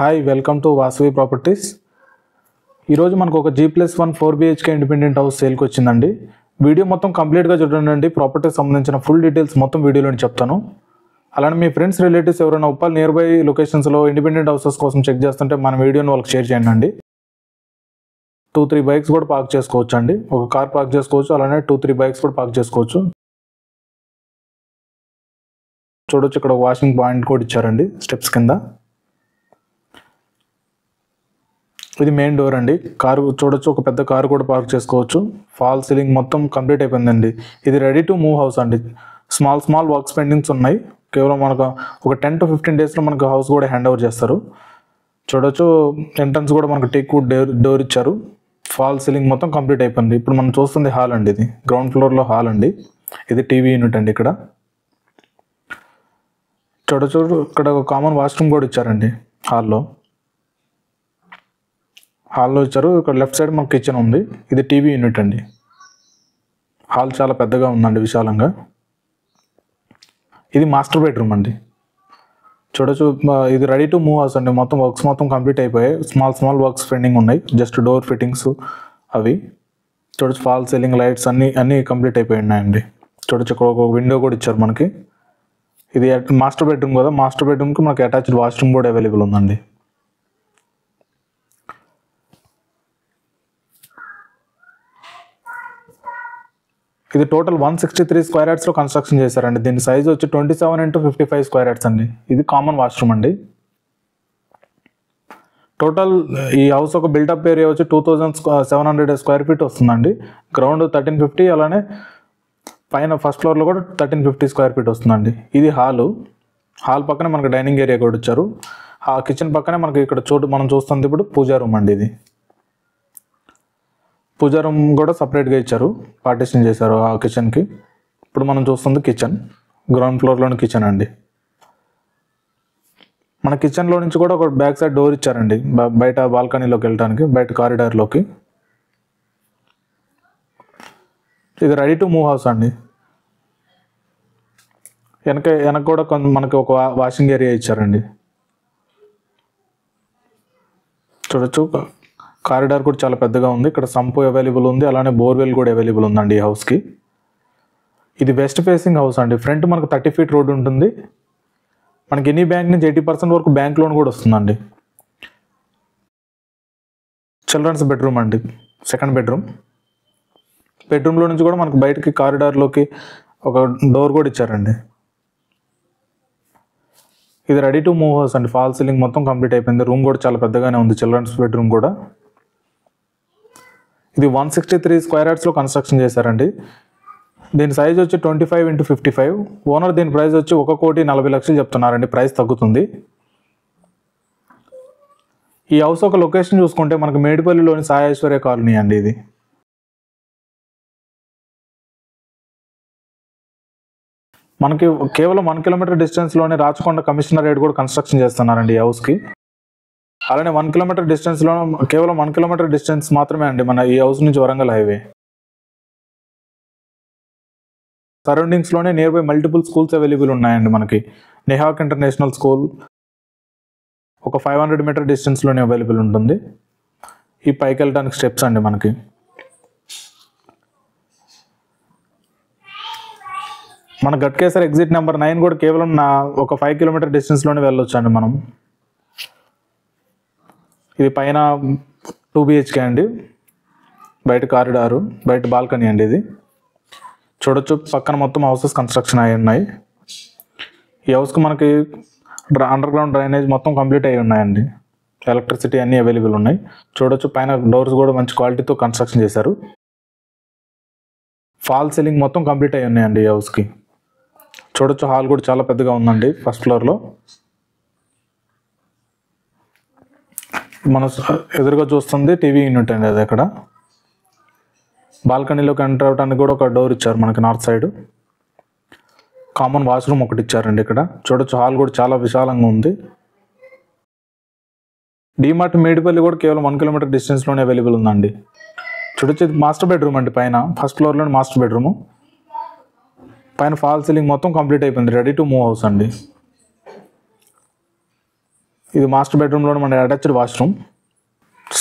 Hi welcome to Vasavi properties. ఈరోజు మనకు ఒక G+1 4 BHK ఇండిపెండెంట్ హౌస్ సేల్కి వచ్చిందండి. వీడియో మొత్తం కంప్లీట్గా చూడండి. ప్రాపర్టీకి సంబంధించిన ఫుల్ డీటెయిల్స్ మొత్తం వీడియోలో చెప్తాను. అలానే మీ ఫ్రెండ్స్ రిలేటివ్స్ ఎవరైనా ఉప్పల్ నియర్ బై లొకేషన్స్లో ఇండిపెండెంట్ హౌసెస్ కోసం చెక్ చేస్తుంటే మన వీడియోని వాళ్ళకి షేర్ చేయండి. 2-3 బైక్స్ కూడా పార్క్ చేసుకోవచ్చు అండి. ఒక కార్ పార్క్ చేసుకోవచ్చు, అలానే 2-3 బైక్స్ కూడా పార్క్ చేసుకోవచ్చు. చూడొచ్చు, ఇక్కడ వాషింగ్ పాయింట్ కూడా ఇచ్చారండి స్టెప్స్ కింద. ఇది మెయిన్ డోర్ అండి. కారు చూడొచ్చు, ఒక పెద్ద కారు కూడా పార్క్ చేసుకోవచ్చు. ఫాల్ సీలింగ్ మొత్తం కంప్లీట్ అయిపోయిందండి. ఇది రెడీ టు మూవ్ హౌస్ అండి. స్మాల్ వర్క్స్ పెండింగ్స్ ఉన్నాయి. కేవలం మనకు ఒక 10 to 15 డేస్లో మనకు హౌస్ కూడా హ్యాండ్ ఓవర్ చేస్తారు. చూడొచ్చు, ఎంట్రన్స్ కూడా మనకు టేక్ వుడ్ డోర్ ఇచ్చారు. ఫాల్ సీలింగ్ మొత్తం కంప్లీట్ అయిపోయింది. ఇప్పుడు మనం చూస్తుంది హాల్ అండి. ఇది గ్రౌండ్ ఫ్లోర్లో హాల్ అండి. ఇది టీవీ యూనిట్ అండి. ఇక్కడ చూడొచ్చు, ఇక్కడ ఒక కామన్ వాష్రూమ్ కూడా ఇచ్చారండి. హాల్లో ఇచ్చారు. ఇక్కడ లెఫ్ట్ సైడ్ మనకు కిచెన్ ఉంది. ఇది టీవీ యూనిట్ అండి. హాల్ చాలా పెద్దగా ఉందండి, విశాలంగా. ఇది మాస్టర్ బెడ్రూమ్ అండి. చూడొచ్చు, ఇది రెడీ టు మూవ్ హౌస్ అండి. వర్క్స్ మొత్తం కంప్లీట్ అయిపోయాయి. స్మాల్ వర్క్స్ పెండింగ్ ఉన్నాయి. జస్ట్ డోర్ ఫిట్టింగ్స్ అవి. చూడొచ్చు, ఫాల్ సీలింగ్ లైట్స్ అన్నీ కంప్లీట్ అయిపోయి ఉన్నాయండి. చూడొచ్చు, ఇక్కడ ఒక విండో కూడా ఇచ్చారు మనకి. ఇది మాస్టర్ బెడ్రూమ్ కదా. మాస్టర్ బెడ్రూమ్కి మనకి అటాచ్డ్ వాష్రూమ్ కూడా అవైలబుల్ ఉందండి. ఇది టోటల్ 163 స్క్వేర్ యార్డ్స్లో కన్స్ట్రక్షన్ చేశారండి. దీని సైజ్ వచ్చి 27 x 55 స్క్వేర్ యార్డ్స్ అండి. ఇది కామన్ వాష్రూమ్ అండి. టోటల్ ఈ హౌస్ ఒక బిల్డప్ ఏరియా వచ్చి 2700 స్క్వేర్ ఫీట్ వస్తుందండి. గ్రౌండ్ 1350, అలానే పైన ఫస్ట్ ఫ్లోర్లో కూడా 1350 స్క్వేర్ ఫీట్ వస్తుందండి. ఇది హాల్ పక్కనే మనకు డైనింగ్ ఏరియా కూడా ఇచ్చారు. ఆ కిచెన్ పక్కనే మనకి ఇక్కడ మనం చూస్తుంది ఇప్పుడు పూజా రూమ్ అండి. ఇది పూజా రూమ్ కూడా సపరేట్గా ఇచ్చారు, పార్టీషన్ చేశారు ఆ కిచెన్కి. ఇప్పుడు మనం చూస్తుంది కిచెన్, గ్రౌండ్ ఫ్లోర్లోని కిచెన్ అండి. మన కిచెన్లో నుంచి కూడా ఒక బ్యాక్ సైడ్ డోర్ ఇచ్చారండి, బయట బాల్కనీలోకి వెళ్ళడానికి, బయట కారిడార్లోకి. ఇది రెడీ టు మూవ్ హౌస్ అండి. వెనక కూడా మనకి ఒక వాషింగ్ ఏరియా ఇచ్చారండి. చూడొచ్చు, కారిడార్ కూడా చాలా పెద్దగా ఉంది. ఇక్కడ సంపు అవైలబుల్ ఉంది, అలానే బోర్వెల్ కూడా అవైలబుల్ ఉందండి ఈ హౌస్కి. ఇది వెస్ట్ ఫేసింగ్ హౌస్ అండి. ఫ్రంట్ మనకు 30 ఫీట్ రోడ్ ఉంటుంది. మనకి ఎనీ బ్యాంక్ నుంచి 80% వరకు బ్యాంక్ లోన్ కూడా వస్తుందండి. చిల్డ్రన్స్ బెడ్రూమ్ అండి, సెకండ్ బెడ్రూమ్లో నుంచి కూడా మనకు బయటకి కారిడార్లోకి ఒక డోర్ కూడా ఇచ్చారండి. ఇది రెడీ టు మూవ్ హౌస్ అండి. ఫాల్ సీలింగ్ మొత్తం కంప్లీట్ అయిపోయింది. రూమ్ కూడా చాలా పెద్దగానే ఉంది, చిల్డ్రన్స్ బెడ్రూమ్ కూడా. ఇది 163 స్క్వేర్ యార్డ్స్లో కన్స్ట్రక్షన్ చేశారండి. దీని సైజ్ వచ్చి 25 x 55. ఓనర్ దీని ప్రైస్ వచ్చి 1,40,00,000 చెప్తున్నారండి. ప్రైస్ తగ్గుతుంది. ఈ హౌస్ ఒక లొకేషన్ చూసుకుంటే మనకు మేడిపల్లిలోని సాయి ఐశ్వర్య కాలనీ అండి. ఇది మనకి కేవలం 1 కిలోమీటర్ డిస్టెన్స్లోనే రాచకొండ కమిషనరేట్ కూడా కన్స్ట్రక్షన్ చేస్తున్నారండి ఈ హౌస్కి. అలానే 1 కిలోమీటర్ డిస్టెన్స్లో, కేవలం 1 కిలోమీటర్ డిస్టెన్స్ మాత్రమే అండి మన ఈ హౌస్ నుంచి వరంగల్ హైవే. సరౌండింగ్స్లోనే nearby multiple schools available ఉన్నాయండి మనకి. నెహాక్ ఇంటర్నేషనల్ స్కూల్ ఒక 500 మీటర్ డిస్టెన్స్లోనే అవైలబుల్ ఉంటుంది. ఈ పైకి వెళ్ళడానికి స్టెప్స్ అండి మనకి. మన గట్కేసర్ ఎగ్జిట్ నెంబర్ 9 కూడా కేవలం ఒక 5 కిలోమీటర్ డిస్టెన్స్లోనే వెళ్ళొచ్చు అండి మనం. ఇది పైన 2 BHK అండి. బయట కారిడారు, బయట బాల్కనీ అండి. ఇది చూడొచ్చు, పక్కన మొత్తం హౌసెస్ కన్స్ట్రక్షన్ అయి ఉన్నాయి. ఈ హౌస్కి మనకి అండర్ గ్రౌండ్ డ్రైనేజ్ మొత్తం కంప్లీట్ అయి ఉన్నాయండి. ఎలక్ట్రిసిటీ అన్నీ అవైలబుల్ ఉన్నాయి. చూడొచ్చు, పైన డోర్స్ కూడా మంచి క్వాలిటీతో కన్స్ట్రక్షన్ చేశారు. ఫాల్ సీలింగ్ మొత్తం కంప్లీట్ అయి ఉన్నాయండి ఈ హౌస్కి. చూడొచ్చు, హాల్ కూడా చాలా పెద్దగా ఉందండి. ఫస్ట్ ఫ్లోర్లో మన ఎదురుగా చూస్తుంది టీవీ యూనిట్ అండి. అది అక్కడ బాల్కనీలోకి ఎంటర్ అవడానికి కూడా ఒక డోర్ ఇచ్చారు మనకి నార్త్ సైడ్. కామన్ వాష్రూమ్ ఒకటి ఇచ్చారండి ఇక్కడ. చూడొచ్చు, హాల్ కూడా చాలా విశాలంగా ఉంది. డీమార్ట్ మేడిపల్లి కూడా కేవలం 1 కిలోమీటర్ డిస్టెన్స్లోనే అవైలబుల్ ఉందండి. చూడొచ్చు, ఇది మాస్టర్ బెడ్రూమ్ అండి. పైన ఫస్ట్ ఫ్లోర్లోని మాస్టర్ బెడ్రూమ్. పైన ఫాల్ సీలింగ్ మొత్తం కంప్లీట్ అయిపోయింది. రెడీ టు మూవ్ హౌస్ అండి. ఇది మాస్టర్ బెడ్రూమ్లో మన attached washroom.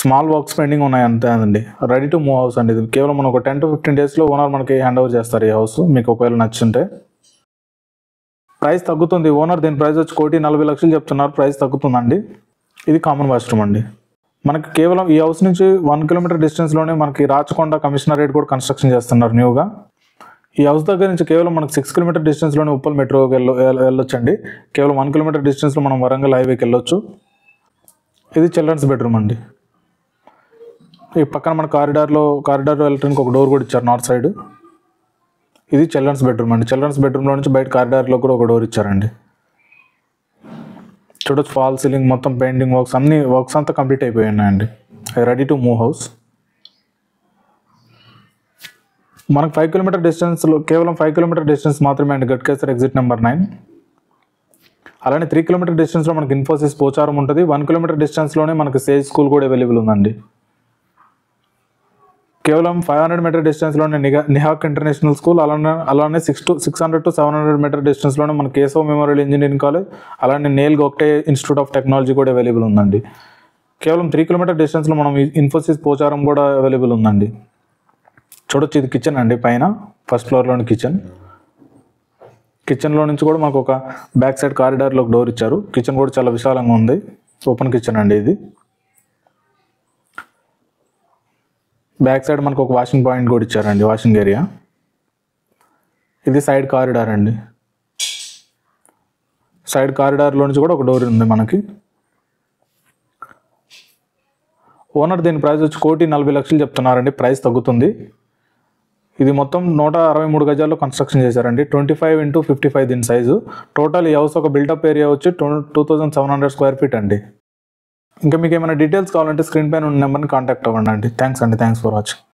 Small works pending ఉన్నాయి అంతే అండి. రెడీ టు మూవ్ హౌస్ అండి. ఇది కేవలం మనం ఒక 10 to 15 డేస్లో ఓనర్ మనకి హ్యాండ్ ఓవర్ చేస్తారు ఈ హౌస్. మీకు ఒకవేళ నచ్చుంటే ప్రైస్ తగ్గుతుంది. ఓనర్ దీని ప్రైస్ వచ్చి 1,40,00,000 చెప్తున్నారు. ప్రైస్ తగ్గుతుందండి. ఇది కామన్ వాష్రూమ్ అండి. మనకి కేవలం ఈ హౌస్ నుంచి 1 కిలోమీటర్ డిస్టెన్స్లోనే మనకి రాచకొండ కమిషనరేట్ కూడా కన్స్ట్రక్షన్ చేస్తున్నారు న్యూగా. ఈ హౌస్ దగ్గర నుంచి కేవలం మనకి 6 కిలోమీటర్ డిస్టెన్స్లోనే ఉప్పల్ మెట్రోకి వెళ్ళొచ్చండి. కేవలం 1 కిలోమీటర్ డిస్టెన్స్లో మనం వరంగల్ హైవేకి వెళ్ళొచ్చు. ఇది చిల్డ్రన్స్ బెడ్రూమ్ అండి. ఈ పక్కన మన కారిడార్లో వెళ్ళడానికి ఒక డోర్ కూడా ఇచ్చారు నార్త్ సైడ్. ఇది చిల్డ్రన్స్ బెడ్రూమ్ అండి. చిల్డ్రన్స్ బెడ్రూమ్లో నుంచి బయట కారిడార్లో కూడా ఒక డోర్ ఇచ్చారండి. చూడొచ్చు ఫాల్ సీలింగ్ మొత్తం పెయింటింగ్ వర్క్స్ అన్ని వర్క్స్ అంతా కంప్లీట్ అయిపోయినాయండి. Ready to move house. మనకు 5 కిలోమీటర్ డిస్టెన్స్లో కేవలం 5 కిలోమీటర్ డిస్టెన్స్ మాత్రమే అండి గట్కేసర్ ఎగ్జిట్ నెంబర్ 9. అలానే 3 కిలోమీటర్ డిస్టెన్స్లో మనకి ఇన్ఫోసిస్ పోచారం ఉంటుంది. 1 కిలోమీటర్ డిస్టెన్స్లోనే మనకి సేజ్ స్కూల్ కూడా అవైలబుల్ ఉందండి. కేవలం 500 మీటర్ డిస్టెన్స్లోనే నిహాక్ ఇంటర్నేషనల్ స్కూల్, అలానే 600 to 700 మీటర్ డిస్టెన్స్లోనే మన కేశవ్ మెమోరియల్ ఇంజనీరింగ్ కాలేజ్, అలానే నేల్ గోక్టే ఇన్స్టిట్యూట్ ఆఫ్ టెక్నాలజీ కూడా అవైలబుల్ ఉందండి. కేవలం 3 కిలోమీటర్ డిస్టెన్స్లో మనం ఇన్ఫోసిస్ పోచారం కూడా అవైలబుల్ ఉందండి. చూడొచ్చు ఇది కిచెన్ అండి. పైన ఫస్ట్ ఫ్లోర్లోని కిచెన్లో నుంచి కూడా మనకు ఒక బ్యాక్ సైడ్ కారిడార్లో ఒక డోర్ ఇచ్చారు. కిచెన్ కూడా చాలా విశాలంగా ఉంది. ఓపెన్ కిచెన్ అండి ఇది. బ్యాక్ సైడ్ మనకు ఒక వాషింగ్ పాయింట్ కూడా ఇచ్చారండి, వాషింగ్ ఏరియా. ఇది సైడ్ కారిడార్ అండి. సైడ్ కారిడార్లో నుంచి కూడా ఒక డోర్ ఉంది మనకి. ఓనర్ దీని ప్రైస్ వచ్చి 1,40,00,000 చెప్తున్నారండి. ప్రైస్ తగ్గుతుంది. ఇది మొత్తం 163 గజాల్లో కన్స్ట్రక్షన్ చేశారండి. 25 x 55 దీని సైజు. టోటల్ ఈ హౌస్ ఒక బిల్డప్ ఏరియా వచ్చి 2,700 స్క్వేర్ ఫీట్ అండి. ఇంకా మీకు ఏమైనా డీటెయిల్స్ కావాలంటే స్క్రీన్ పైన ఉన్న నెంబర్ని కాంటాక్ట్ అవ్వండి. Thanks for watching.